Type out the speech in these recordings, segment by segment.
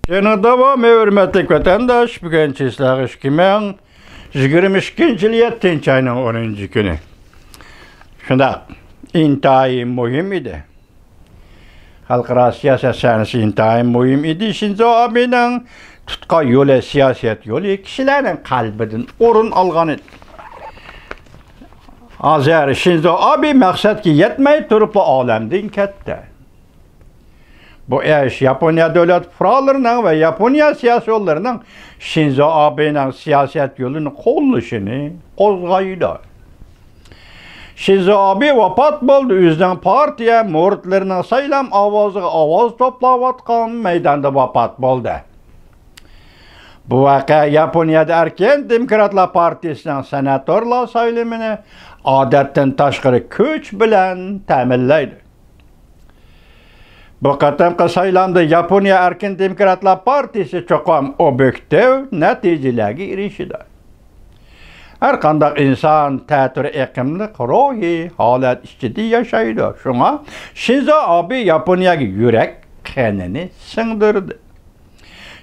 Yana davam hürmetlik vatandaş, bugün çizgiler 2022 yıl 7. ayının 10. günü. Şunda intayin mühim idi. Halkara siyaset sahnesi intayin mühim idi. Shinzo Abe'nin tutka yolu, siyaset yolu kişilerin kalbiden orun algan idi. Azar Shinzo Abe maksat ki yetmeyi turup alemden ketdi. Bu iş Japonya devlet kurallarının ve Japonya siyasi yollarının Shinzo Abe'nin siyaset yolunu kollaşını kozgaydı. Shinzo Abe vefat buldu. Yüzden partiye muritlerinin sayılan avaz toplavatkan meydanda vefat buldu. Bu vakı Japonya'da erken Demokratlar Partisi'nin senatörler sayılımını adetten taşkırı güç bilen teminleydi. Bu qatamqı saylamda Japonya Erkin Demokratlar Partisi çoxam objektiv neticelerge erişidi. Her qandaq insan tətir iqimlik ruhi halat içinde yaşaydı. Şuna Shinzo Abe Japonya'ya yürek qanini singdirdi.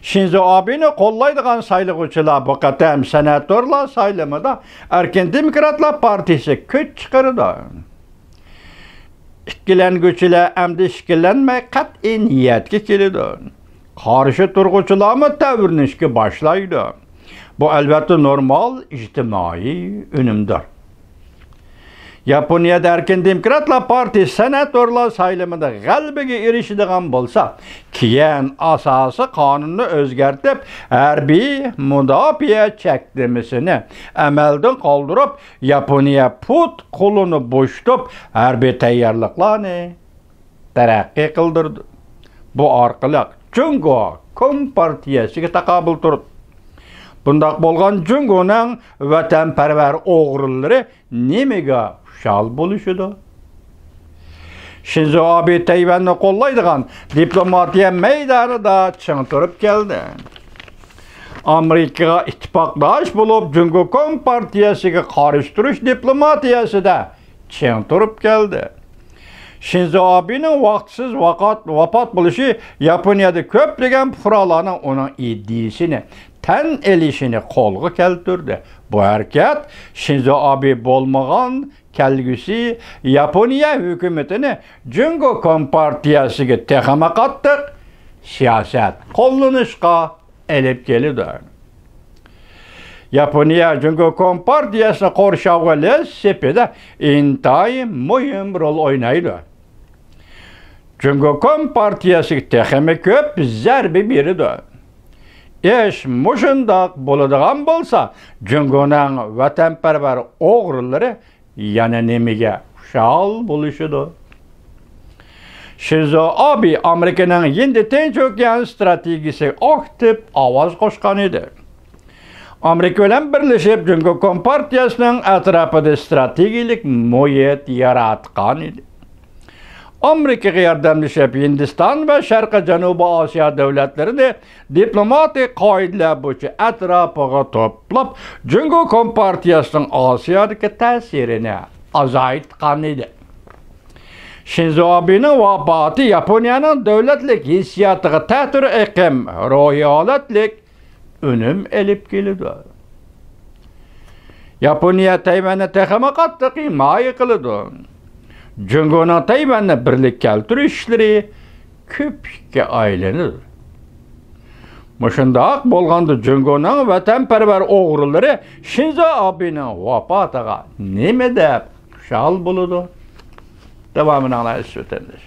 Shinzo Abe'ni qo'llaydigan saylıqçılar bu qatam senatörlar saylımida Erkin Demokratlar Partisi kuch chiqardi. İkilengüçüler emdi işkilenme kat'i niyetki kilidi. Karşı turguçular mı tavırnışki başlaydı. Bu elbette normal ictimai önümdür. Japonya'da Erkin Demokratlar Partisi senatörler sayılımında galbiga erişidigan bolsa, keyin asası kanunu özgertip harbiy mudofiya cheklimisini amaldan qoldurib, Japoniya put qo'lini bo'shtib, harbiy tayyorliqlarni taraqqiy qildirdi. Bu orqali Jungo Kompartiyasiga taqobil turdi. Bundaq bo'lgan Jungoning vatanparvar o'g'rilari nimaga şal buluşudu? Shinzo Abe Tayvan'ı qo'llaydigan diplomatiya meydanı da çıng turib keldi. Amerikaga ittifoqdosh bo'lib, Jungo Kompartiyasiga qarshi turish diplomatiyasi da çıng turib keldi. Shinzo Abe'ning vaqtsiz vafot bo'lishi Yaponiyada ko'plagan fuqarolarning uning iddiasini tan elishini qo'lga keltirdi. Bu harakat Shinzo Abe bo'lmagan kelgüsü Japonya hükümetini Jungo Kompartiyasiga texama qattiq siyaset qo'llanishga elib keldi. Japonya Jungo Kompartiyasini qo'rshavlash sepida intayin muhim rol o'ynaydi. Jungo Kompartiyasiga texama ko'p zarba berdi. Ish mushundaq bo'ladigan bo'lsa, Jungoning vatanparvar o'g'rilari yana nemiga şal buluşudu. Shinzo Abe Amerika'nın Hindi Tinch okean stratejisi aktif ovoz qo'shgan edi. Amerika bilan birlashib Jungo Kompartiyasining atrofida strategik muhit yaratgan edi. Amerikaga yordamlashib Hindiston va Sharqiy Janubiy Osiyo davlatlarini diplomatik qoidalar bo'yicha atrofiga to'plab, Jungo Kompartiyasining Osiyodagi ta'sirini azaytgan edi. Shinzo Abe'ning vafoti Yaponiyaning davlatlik hissiyatiga ta'tir iqim, ruhiy holatlik unum elib keldi. Yaponiya Tayvanni texama qattiq himoya qildi. Jungoning Tayvanni birlik keltirish ishlari ko'pga aylanadi. Mushundaq bo'lganda Jungoning vatanparvar o'g'rilari Shinzo Abe'ning vafotiga nima deb xushal bo'ladi? Davomini anglashib o'tamiz.